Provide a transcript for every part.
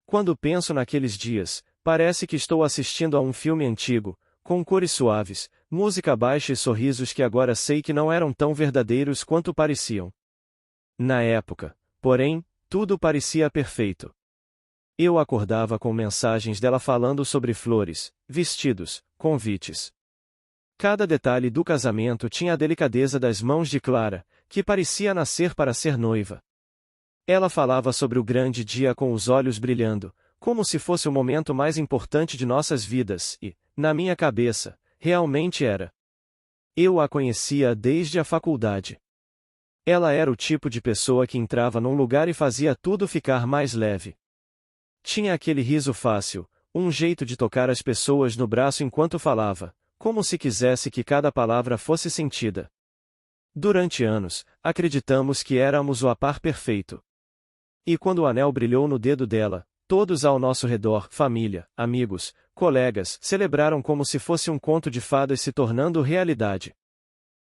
Quando penso naqueles dias, parece que estou assistindo a um filme antigo, com cores suaves, música baixa e sorrisos que agora sei que não eram tão verdadeiros quanto pareciam. Na época, porém, tudo parecia perfeito. Eu acordava com mensagens dela falando sobre flores, vestidos, convites. Cada detalhe do casamento tinha a delicadeza das mãos de Clara, que parecia nascer para ser noiva. Ela falava sobre o grande dia com os olhos brilhando, como se fosse o momento mais importante de nossas vidas, e, na minha cabeça, realmente era. Eu a conhecia desde a faculdade. Ela era o tipo de pessoa que entrava num lugar e fazia tudo ficar mais leve. Tinha aquele riso fácil, um jeito de tocar as pessoas no braço enquanto falava, como se quisesse que cada palavra fosse sentida. Durante anos, acreditamos que éramos o par perfeito. E quando o anel brilhou no dedo dela, todos ao nosso redor, família, amigos, colegas, celebraram como se fosse um conto de fadas se tornando realidade.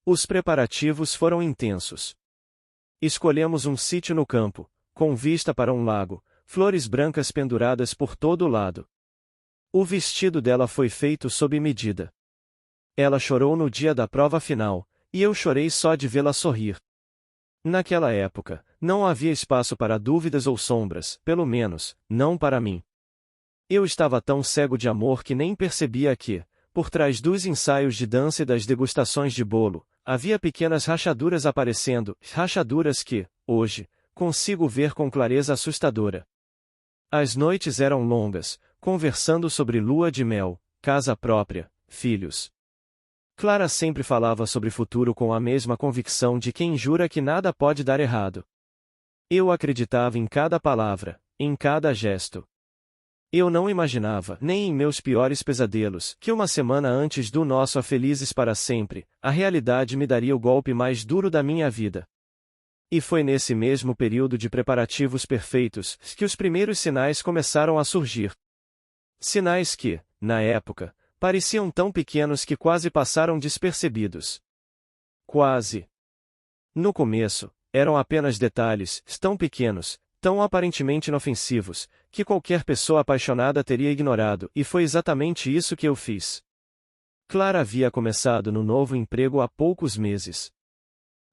Os preparativos foram intensos. Escolhemos um sítio no campo, com vista para um lago, flores brancas penduradas por todo o lado. O vestido dela foi feito sob medida. Ela chorou no dia da prova final, e eu chorei só de vê-la sorrir. Naquela época, não havia espaço para dúvidas ou sombras, pelo menos, não para mim. Eu estava tão cego de amor que nem percebia que, por trás dos ensaios de dança e das degustações de bolo, havia pequenas rachaduras aparecendo, rachaduras que, hoje, consigo ver com clareza assustadora. As noites eram longas, conversando sobre lua de mel, casa própria, filhos. Clara sempre falava sobre futuro com a mesma convicção de quem jura que nada pode dar errado. Eu acreditava em cada palavra, em cada gesto. Eu não imaginava, nem em meus piores pesadelos, que uma semana antes do nosso A Felizes para Sempre, a realidade me daria o golpe mais duro da minha vida. E foi nesse mesmo período de preparativos perfeitos que os primeiros sinais começaram a surgir. Sinais que, na época, pareciam tão pequenos que quase passaram despercebidos. Quase. No começo, eram apenas detalhes, tão pequenos, tão aparentemente inofensivos, que qualquer pessoa apaixonada teria ignorado, e foi exatamente isso que eu fiz. Clara havia começado no novo emprego há poucos meses.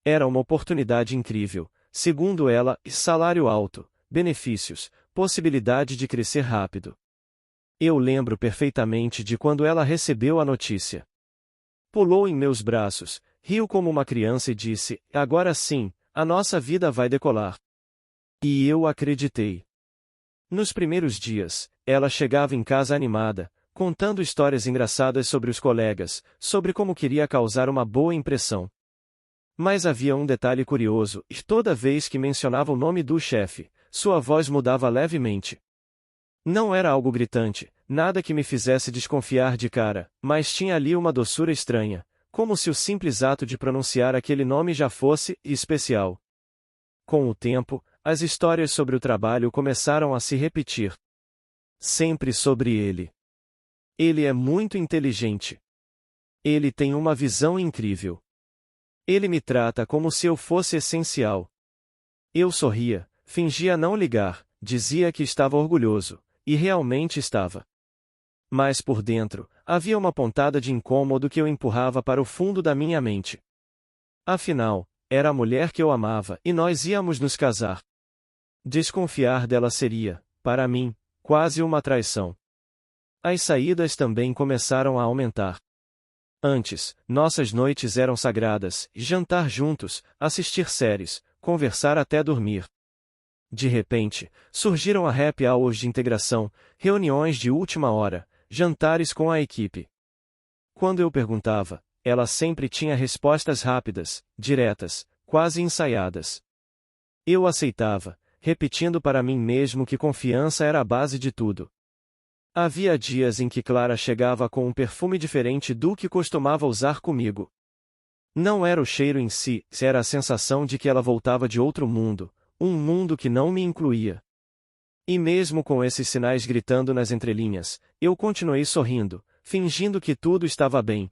Era uma oportunidade incrível, segundo ela, salário alto, benefícios, possibilidade de crescer rápido. Eu lembro perfeitamente de quando ela recebeu a notícia. Pulou em meus braços, riu como uma criança e disse: "Agora sim, a nossa vida vai decolar." E eu acreditei. Nos primeiros dias, ela chegava em casa animada, contando histórias engraçadas sobre os colegas, sobre como queria causar uma boa impressão. Mas havia um detalhe curioso, e toda vez que mencionava o nome do chefe, sua voz mudava levemente. Não era algo gritante, nada que me fizesse desconfiar de cara, mas tinha ali uma doçura estranha, como se o simples ato de pronunciar aquele nome já fosse especial. Com o tempo, as histórias sobre o trabalho começaram a se repetir. Sempre sobre ele. Ele é muito inteligente. Ele tem uma visão incrível. Ele me trata como se eu fosse essencial. Eu sorria, fingia não ligar, dizia que estava orgulhoso. E realmente estava. Mas por dentro, havia uma pontada de incômodo que eu empurrava para o fundo da minha mente. Afinal, era a mulher que eu amava e nós íamos nos casar. Desconfiar dela seria, para mim, quase uma traição. As saídas também começaram a aumentar. Antes, nossas noites eram sagradas, jantar juntos, assistir séries, conversar até dormir. De repente, surgiram a happy hours de integração, reuniões de última hora, jantares com a equipe. Quando eu perguntava, ela sempre tinha respostas rápidas, diretas, quase ensaiadas. Eu aceitava, repetindo para mim mesmo que confiança era a base de tudo. Havia dias em que Clara chegava com um perfume diferente do que costumava usar comigo. Não era o cheiro em si, era a sensação de que ela voltava de outro mundo. Um mundo que não me incluía. E mesmo com esses sinais gritando nas entrelinhas, eu continuei sorrindo, fingindo que tudo estava bem.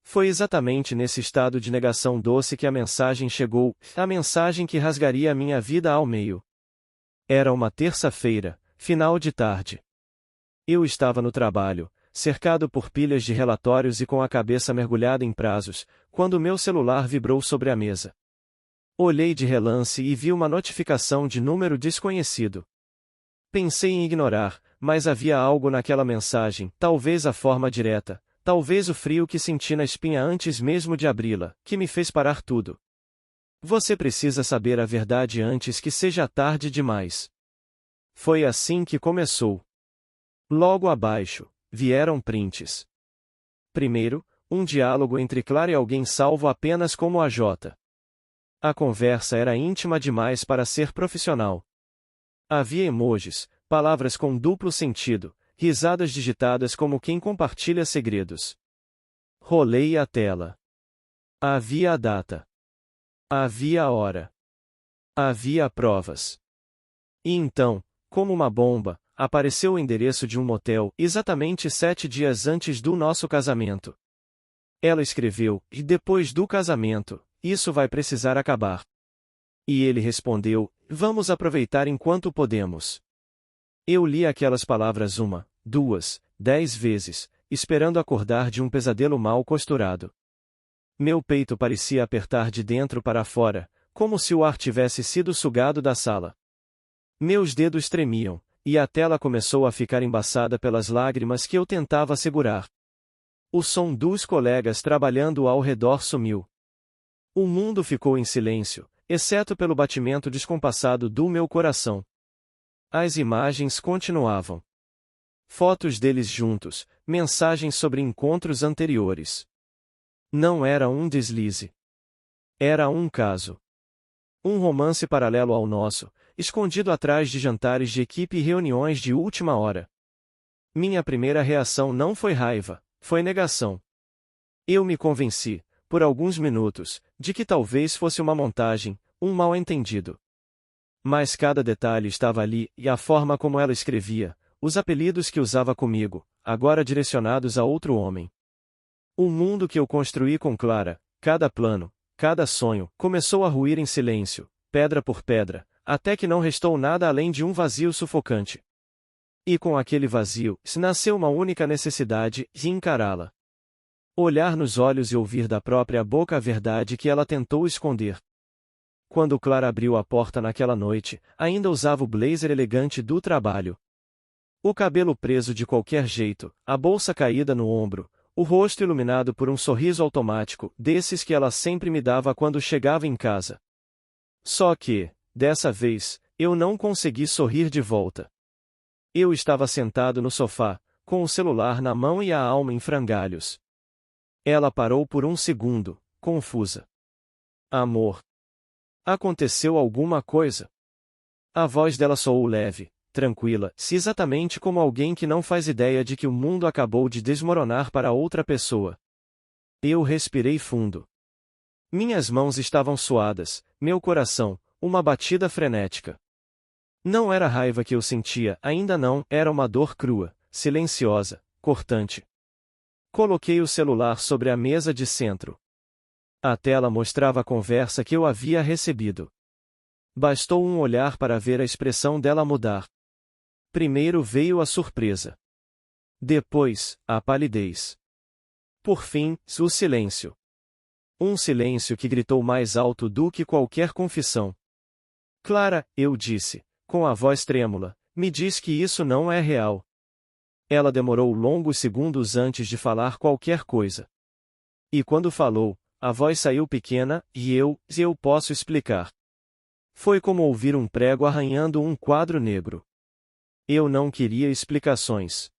Foi exatamente nesse estado de negação doce que a mensagem chegou, a mensagem que rasgaria a minha vida ao meio. Era uma terça-feira, final de tarde. Eu estava no trabalho, cercado por pilhas de relatórios e com a cabeça mergulhada em prazos, quando meu celular vibrou sobre a mesa. Olhei de relance e vi uma notificação de número desconhecido. Pensei em ignorar, mas havia algo naquela mensagem, talvez a forma direta, talvez o frio que senti na espinha antes mesmo de abri-la, que me fez parar tudo. Você precisa saber a verdade antes que seja tarde demais. Foi assim que começou. Logo abaixo, vieram prints. Primeiro, um diálogo entre Clara e alguém salvo apenas como AJ. A conversa era íntima demais para ser profissional. Havia emojis, palavras com duplo sentido, risadas digitadas como quem compartilha segredos. Rolei a tela. Havia a data. Havia a hora. Havia provas. E então, como uma bomba, apareceu o endereço de um motel, exatamente 7 dias antes do nosso casamento. Ela escreveu, e depois do casamento, isso vai precisar acabar. E ele respondeu, vamos aproveitar enquanto podemos. Eu li aquelas palavras 1, 2, 10 vezes, esperando acordar de um pesadelo mal costurado. Meu peito parecia apertar de dentro para fora, como se o ar tivesse sido sugado da sala. Meus dedos tremiam, e a tela começou a ficar embaçada pelas lágrimas que eu tentava segurar. O som dos colegas trabalhando ao redor sumiu. O mundo ficou em silêncio, exceto pelo batimento descompassado do meu coração. As imagens continuavam. Fotos deles juntos, mensagens sobre encontros anteriores. Não era um deslize. Era um caso. Um romance paralelo ao nosso, escondido atrás de jantares de equipe e reuniões de última hora. Minha primeira reação não foi raiva, foi negação. Eu me convenci, por alguns minutos, de que talvez fosse uma montagem, um mal-entendido. Mas cada detalhe estava ali, e a forma como ela escrevia, os apelidos que usava comigo, agora direcionados a outro homem. O mundo que eu construí com Clara, cada plano, cada sonho, começou a ruir em silêncio, pedra por pedra, até que não restou nada além de um vazio sufocante. E com aquele vazio, nasceu uma única necessidade, de encará-la. Olhar nos olhos e ouvir da própria boca a verdade que ela tentou esconder. Quando Clara abriu a porta naquela noite, ainda usava o blazer elegante do trabalho. O cabelo preso de qualquer jeito, a bolsa caída no ombro, o rosto iluminado por um sorriso automático, desses que ela sempre me dava quando chegava em casa. Só que, dessa vez, eu não consegui sorrir de volta. Eu estava sentado no sofá, com o celular na mão e a alma em frangalhos. Ela parou por um segundo, confusa. Amor. Aconteceu alguma coisa? A voz dela soou leve, tranquila, exatamente como alguém que não faz ideia de que o mundo acabou de desmoronar para outra pessoa. Eu respirei fundo. Minhas mãos estavam suadas, meu coração, uma batida frenética. Não era raiva que eu sentia, ainda não, era uma dor crua, silenciosa, cortante. Coloquei o celular sobre a mesa de centro. A tela mostrava a conversa que eu havia recebido. Bastou um olhar para ver a expressão dela mudar. Primeiro veio a surpresa. Depois, a palidez. Por fim, o silêncio. Um silêncio que gritou mais alto do que qualquer confissão. Clara, eu disse, com a voz trêmula, me diz que isso não é real. Ela demorou longos segundos antes de falar qualquer coisa. E quando falou, a voz saiu pequena, e eu posso explicar. Foi como ouvir um prego arranhando um quadro negro. Eu não queria explicações.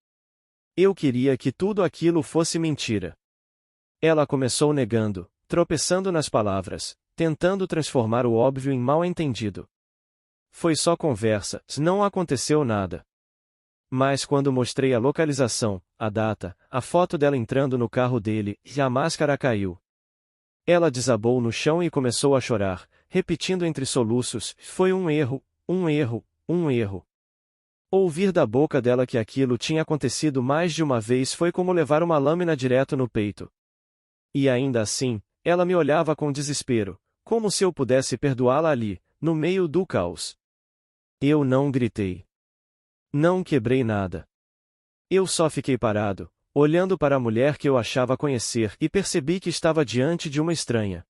Eu queria que tudo aquilo fosse mentira. Ela começou negando, tropeçando nas palavras, tentando transformar o óbvio em mal-entendido. Foi só conversa, não aconteceu nada. Mas quando mostrei a localização, a data, a foto dela entrando no carro dele, a máscara caiu. Ela desabou no chão e começou a chorar, repetindo entre soluços, foi um erro, um erro, um erro. Ouvir da boca dela que aquilo tinha acontecido mais de uma vez foi como levar uma lâmina direto no peito. E ainda assim, ela me olhava com desespero, como se eu pudesse perdoá-la ali, no meio do caos. Eu não gritei. Não quebrei nada. Eu só fiquei parado, olhando para a mulher que eu achava conhecer e percebi que estava diante de uma estranha.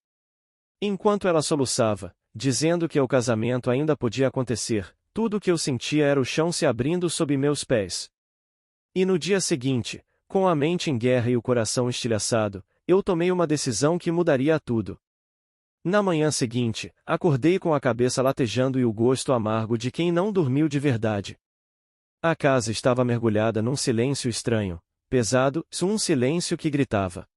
Enquanto ela soluçava, dizendo que o casamento ainda podia acontecer, tudo o que eu sentia era o chão se abrindo sob meus pés. E no dia seguinte, com a mente em guerra e o coração estilhaçado, eu tomei uma decisão que mudaria tudo. Na manhã seguinte, acordei com a cabeça latejando e o gosto amargo de quem não dormiu de verdade. A casa estava mergulhada num silêncio estranho, pesado, um silêncio que gritava.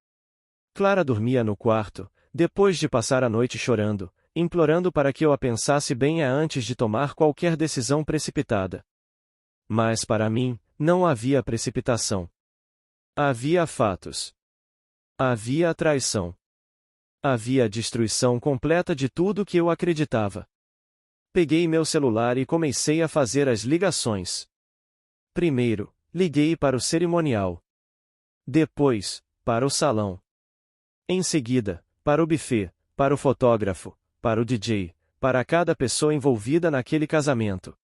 Clara dormia no quarto, depois de passar a noite chorando, implorando para que eu a pensasse bem antes de tomar qualquer decisão precipitada. Mas para mim, não havia precipitação. Havia fatos. Havia a traição. Havia a destruição completa de tudo que eu acreditava. Peguei meu celular e comecei a fazer as ligações. Primeiro, liguei para o cerimonial. Depois, para o salão. Em seguida, para o buffet, para o fotógrafo, para o DJ, para cada pessoa envolvida naquele casamento.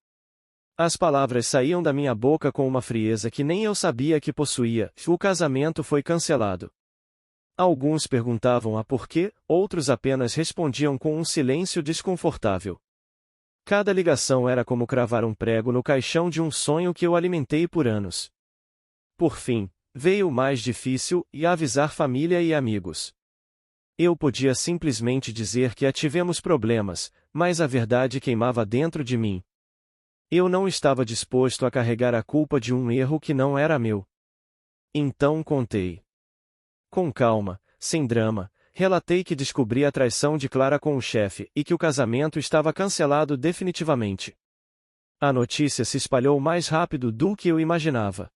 As palavras saíam da minha boca com uma frieza que nem eu sabia que possuía. O casamento foi cancelado. Alguns perguntavam a porquê, outros apenas respondiam com um silêncio desconfortável. Cada ligação era como cravar um prego no caixão de um sonho que eu alimentei por anos. Por fim, veio o mais difícil, e avisar família e amigos. Eu podia simplesmente dizer que tivemos problemas, mas a verdade queimava dentro de mim. Eu não estava disposto a carregar a culpa de um erro que não era meu. Então contei. Com calma, sem drama, relatei que descobri a traição de Clara com o chefe e que o casamento estava cancelado definitivamente. A notícia se espalhou mais rápido do que eu imaginava.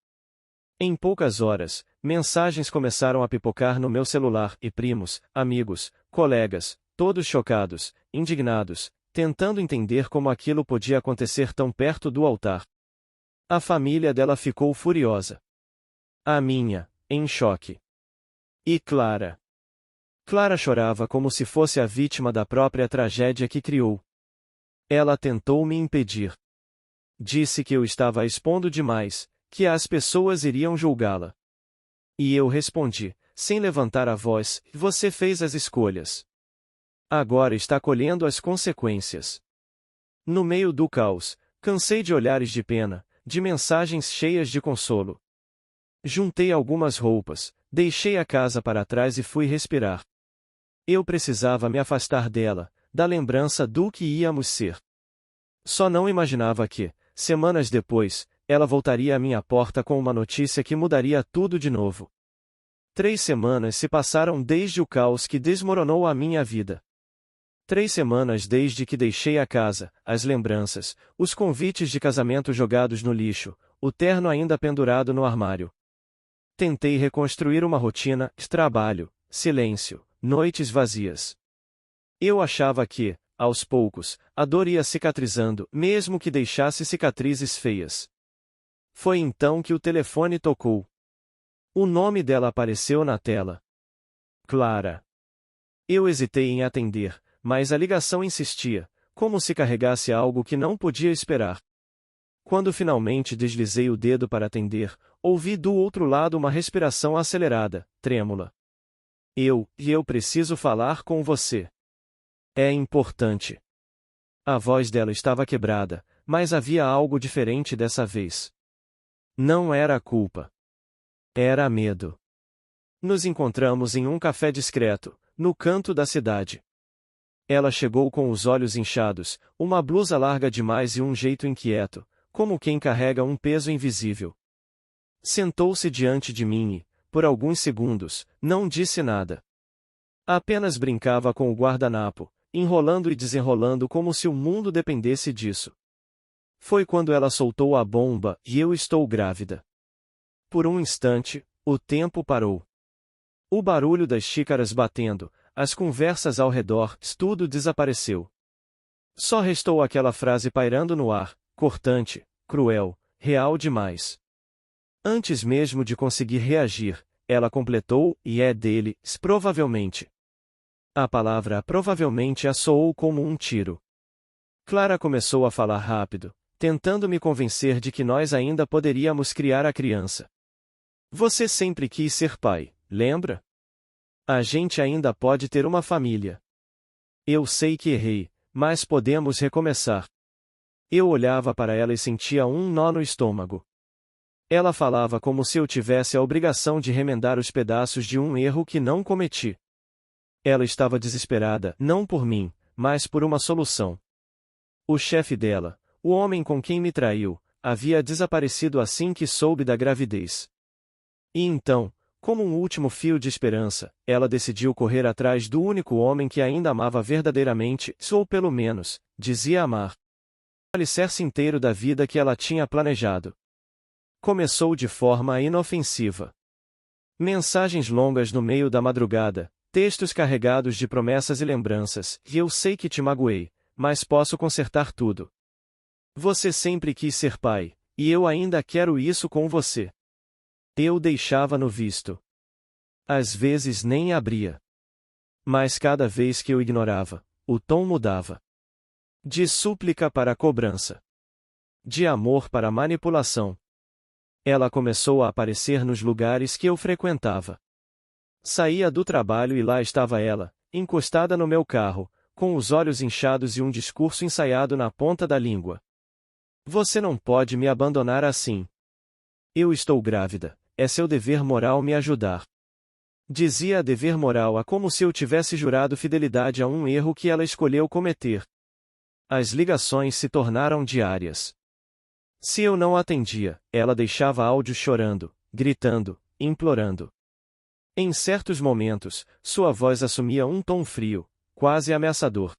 Em poucas horas, mensagens começaram a pipocar no meu celular e primos, amigos, colegas, todos chocados, indignados, tentando entender como aquilo podia acontecer tão perto do altar. A família dela ficou furiosa. A minha, em choque. E Clara? Clara chorava como se fosse a vítima da própria tragédia que criou. Ela tentou me impedir. Disse que eu estava expondo demais, que as pessoas iriam julgá-la. E eu respondi, sem levantar a voz: você fez as escolhas. Agora está colhendo as consequências. No meio do caos, cansei de olhares de pena, de mensagens cheias de consolo. Juntei algumas roupas, deixei a casa para trás e fui respirar. Eu precisava me afastar dela, da lembrança do que íamos ser. Só não imaginava que, semanas depois, ela voltaria à minha porta com uma notícia que mudaria tudo de novo. 3 semanas se passaram desde o caos que desmoronou a minha vida. 3 semanas desde que deixei a casa, as lembranças, os convites de casamento jogados no lixo, o terno ainda pendurado no armário. Tentei reconstruir uma rotina, trabalho, silêncio, noites vazias. Eu achava que, aos poucos, a dor ia cicatrizando, mesmo que deixasse cicatrizes feias. Foi então que o telefone tocou. O nome dela apareceu na tela. Clara. Eu hesitei em atender, mas a ligação insistia, como se carregasse algo que não podia esperar. Quando finalmente deslizei o dedo para atender, ouvi do outro lado uma respiração acelerada, trêmula. Eu preciso falar com você. É importante. A voz dela estava quebrada, mas havia algo diferente dessa vez. Não era culpa. Era medo. Nos encontramos em um café discreto, no canto da cidade. Ela chegou com os olhos inchados, uma blusa larga demais e um jeito inquieto, como quem carrega um peso invisível. Sentou-se diante de mim e, por alguns segundos, não disse nada. Apenas brincava com o guardanapo, enrolando e desenrolando como se o mundo dependesse disso. Foi quando ela soltou a bomba: e eu estou grávida. Por um instante, o tempo parou. O barulho das xícaras batendo, as conversas ao redor, tudo desapareceu. Só restou aquela frase pairando no ar, cortante, cruel, real demais. Antes mesmo de conseguir reagir, ela completou: e é dele, provavelmente. A palavra provavelmente assoou como um tiro. Clara começou a falar rápido, tentando me convencer de que nós ainda poderíamos criar a criança. Você sempre quis ser pai, lembra? A gente ainda pode ter uma família. Eu sei que errei, mas podemos recomeçar. Eu olhava para ela e sentia um nó no estômago. Ela falava como se eu tivesse a obrigação de remendar os pedaços de um erro que não cometi. Ela estava desesperada, não por mim, mas por uma solução. O chefe dela, o homem com quem me traiu, havia desaparecido assim que soube da gravidez. E então, como um último fio de esperança, ela decidiu correr atrás do único homem que ainda amava verdadeiramente, ou pelo menos, dizia amar. O alicerce inteiro da vida que ela tinha planejado. Começou de forma inofensiva. Mensagens longas no meio da madrugada, textos carregados de promessas e lembranças, e eu sei que te magoei, mas posso consertar tudo. Você sempre quis ser pai, e eu ainda quero isso com você. Eu deixava no visto. Às vezes nem abria. Mas cada vez que eu ignorava, o tom mudava. De súplica para cobrança. De amor para manipulação. Ela começou a aparecer nos lugares que eu frequentava. Saía do trabalho e lá estava ela, encostada no meu carro, com os olhos inchados e um discurso ensaiado na ponta da língua. Você não pode me abandonar assim. Eu estou grávida, é seu dever moral me ajudar. Dizia dever moral como se eu tivesse jurado fidelidade a um erro que ela escolheu cometer. As ligações se tornaram diárias. Se eu não atendia, ela deixava áudios chorando, gritando, implorando. Em certos momentos, sua voz assumia um tom frio, quase ameaçador.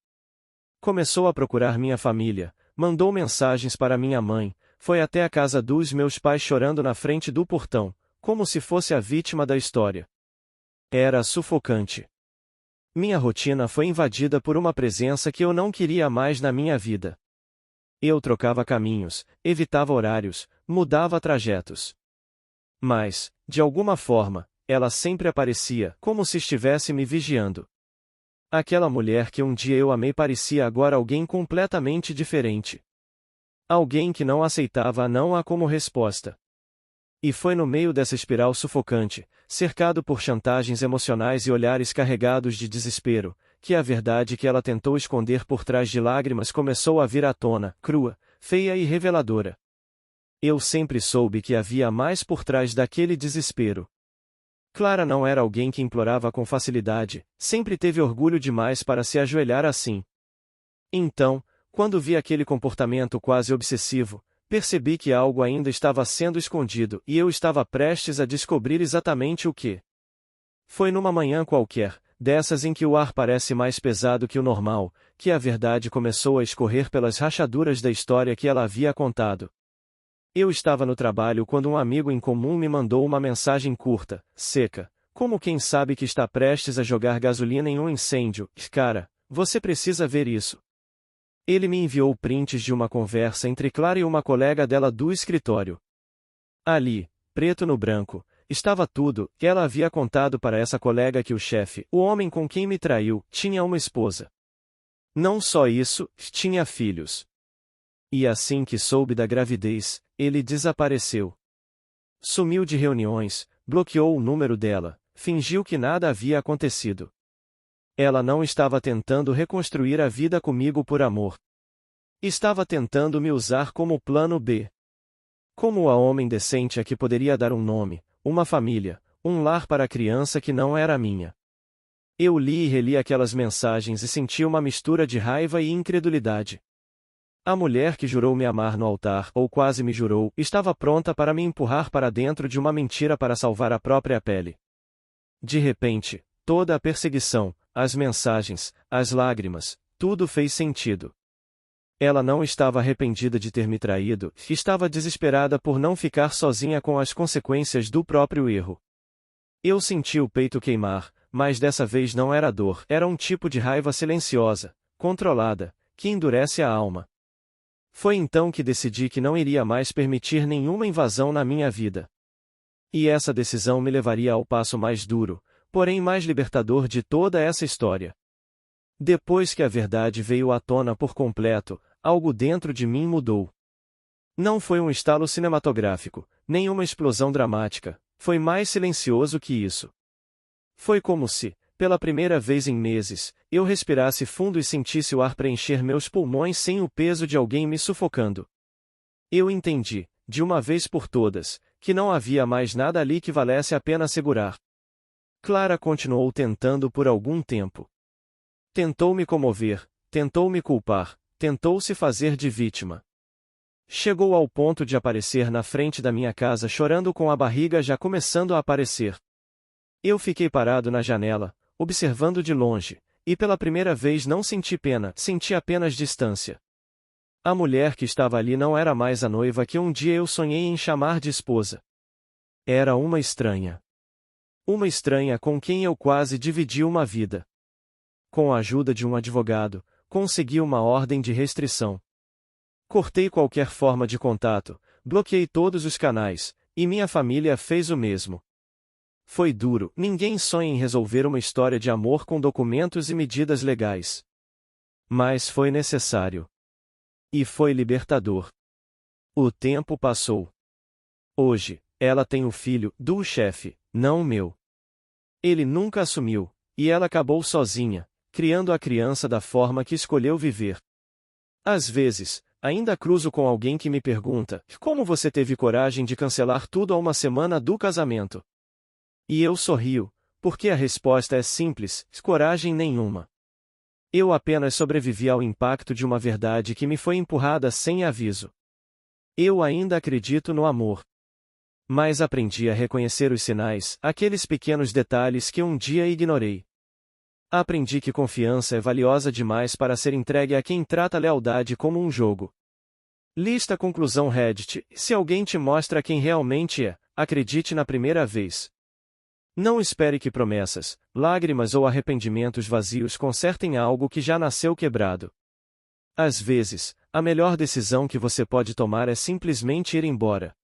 Começou a procurar minha família, mandou mensagens para minha mãe, foi até a casa dos meus pais chorando na frente do portão, como se fosse a vítima da história. Era sufocante. Minha rotina foi invadida por uma presença que eu não queria mais na minha vida. Eu trocava caminhos, evitava horários, mudava trajetos. Mas, de alguma forma, ela sempre aparecia, como se estivesse me vigiando. Aquela mulher que um dia eu amei parecia agora alguém completamente diferente. Alguém que não aceitava a não como resposta. E foi no meio dessa espiral sufocante, cercado por chantagens emocionais e olhares carregados de desespero, que a verdade que ela tentou esconder por trás de lágrimas começou a vir à tona, crua, feia e reveladora. Eu sempre soube que havia mais por trás daquele desespero. Clara não era alguém que implorava com facilidade, sempre teve orgulho demais para se ajoelhar assim. Então, quando vi aquele comportamento quase obsessivo, percebi que algo ainda estava sendo escondido e eu estava prestes a descobrir exatamente o que. Foi numa manhã qualquer, dessas em que o ar parece mais pesado que o normal, que a verdade começou a escorrer pelas rachaduras da história que ela havia contado. Eu estava no trabalho quando um amigo em comum me mandou uma mensagem curta, seca, como quem sabe que está prestes a jogar gasolina em um incêndio. Cara, você precisa ver isso. Ele me enviou prints de uma conversa entre Clara e uma colega dela do escritório. Ali, preto no branco, estava tudo, que ela havia contado para essa colega que o chefe, o homem com quem me traiu, tinha uma esposa. Não só isso, tinha filhos. E assim que soube da gravidez, ele desapareceu. Sumiu de reuniões, bloqueou o número dela, fingiu que nada havia acontecido. Ela não estava tentando reconstruir a vida comigo por amor. Estava tentando me usar como plano B. Como a homem decente a que poderia dar um nome, uma família, um lar para a criança que não era minha. Eu li e reli aquelas mensagens e senti uma mistura de raiva e incredulidade. A mulher que jurou me amar no altar, ou quase me jurou, estava pronta para me empurrar para dentro de uma mentira para salvar a própria pele. De repente, toda a perseguição, as mensagens, as lágrimas, tudo fez sentido. Ela não estava arrependida de ter me traído, estava desesperada por não ficar sozinha com as consequências do próprio erro. Eu senti o peito queimar, mas dessa vez não era dor, era um tipo de raiva silenciosa, controlada, que endurece a alma. Foi então que decidi que não iria mais permitir nenhuma invasão na minha vida. E essa decisão me levaria ao passo mais duro, porém mais libertador de toda essa história. Depois que a verdade veio à tona por completo, algo dentro de mim mudou. Não foi um estalo cinematográfico, nem uma explosão dramática, foi mais silencioso que isso. Foi como se, pela primeira vez em meses, eu respirasse fundo e sentisse o ar preencher meus pulmões sem o peso de alguém me sufocando. Eu entendi, de uma vez por todas, que não havia mais nada ali que valesse a pena segurar. Clara continuou tentando por algum tempo. Tentou me comover, tentou me culpar, tentou se fazer de vítima. Chegou ao ponto de aparecer na frente da minha casa chorando com a barriga já começando a aparecer. Eu fiquei parado na janela, observando de longe, e pela primeira vez não senti pena, senti apenas distância. A mulher que estava ali não era mais a noiva que um dia eu sonhei em chamar de esposa. Era uma estranha. Uma estranha com quem eu quase dividi uma vida. Com a ajuda de um advogado, consegui uma ordem de restrição. Cortei qualquer forma de contato, bloqueei todos os canais, e minha família fez o mesmo. Foi duro, ninguém sonha em resolver uma história de amor com documentos e medidas legais. Mas foi necessário. E foi libertador. O tempo passou. Hoje, ela tem o filho do chefe, não o meu. Ele nunca assumiu, e ela acabou sozinha, criando a criança da forma que escolheu viver. Às vezes, ainda cruzo com alguém que me pergunta: como você teve coragem de cancelar tudo a uma semana do casamento? E eu sorrio, porque a resposta é simples: coragem nenhuma. Eu apenas sobrevivi ao impacto de uma verdade que me foi empurrada sem aviso. Eu ainda acredito no amor. Mas aprendi a reconhecer os sinais, aqueles pequenos detalhes que um dia ignorei. Aprendi que confiança é valiosa demais para ser entregue a quem trata a lealdade como um jogo. Lista conclusão Reddit: se alguém te mostra quem realmente é, acredite na primeira vez. Não espere que promessas, lágrimas ou arrependimentos vazios consertem algo que já nasceu quebrado. Às vezes, a melhor decisão que você pode tomar é simplesmente ir embora.